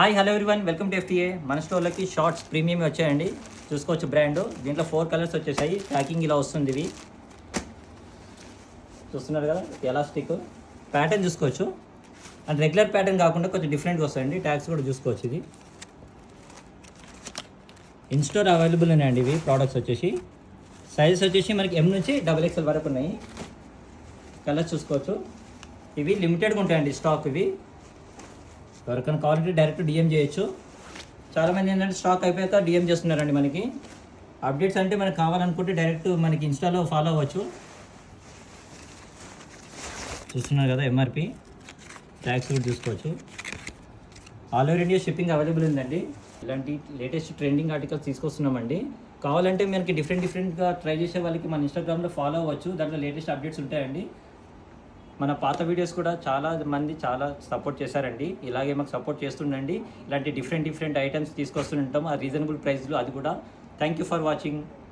Hi hello everyone, welcome to FTA. మన స్టోర్లోకి shorts premium వచ్చాయండి. చూసుకోవచ్చు బ్రాండ్. దీంట్లో 4 కలర్స్ వచ్చేసాయి. ప్యాకింగ్ ఇలా వస్తుంది. ఇవి చూస్తున్నారు కదా, ఎలాస్టిక్ ప్యాటర్న్ చూసుకోవచ్చు. అండ్ రెగ్యులర్ ప్యాటర్న్ కాకుండా కొంచెం డిఫరెంట్గా వస్తాయండి. ట్యాగ్స్ కూడా చూసుకోవచ్చు. ఇది ఇన్ స్టోర్ అవైలబుల్ ఉన్నాయండి. ఇవి ప్రోడక్ట్స్ వచ్చేసి సైజెస్ వచ్చేసి మనకి M నుంచి XXL వరకు ఉన్నాయి. కలర్స్ చూసుకోవచ్చు. ఇవి లిమిటెడ్గా ఉంటాయండి స్టాక్. ఇవి ఎవరికైనా కావాలంటే డైరెక్ట్ డిఎం చేయొచ్చు. చాలామంది ఏంటంటే స్టాక్ అయిపోయాక డిఎం చేస్తున్నారండి. మనకి అప్డేట్స్ అంటే మనకు కావాలనుకుంటే డైరెక్ట్ మనకి ఇన్స్టాలో ఫాలో అవ్వచ్చు. చూస్తున్నారు కదా, ఎంఆర్పి ట్యాక్స్ కూడా చూసుకోవచ్చు. All over India shipping available ఉందండి. ఇలాంటి లేటెస్ట్ ట్రెండింగ్ ఆర్టికల్స్ తీసుకొస్తున్నామండి. కావాలంటే మనకి డిఫరెంట్గా ట్రై చేసే వాళ్ళకి మన ఇన్స్టాగ్రామ్లో ఫాలో అవ్వచ్చు. దాంట్లో లేటెస్ట్ అప్డేట్స్ ఉంటాయండి. మన పాత వీడియోస్ కూడా చాలా సపోర్ట్ చేశారండి. ఇలాగే మాకు సపోర్ట్ చేస్తుండండి. ఇలాంటి డిఫరెంట్ ఐటమ్స్ తీసుకొస్తుంటాం ఆ రీజనబుల్ ప్రైస్లో. అది కూడా థ్యాంక్ యూ ఫర్ వాచింగ్.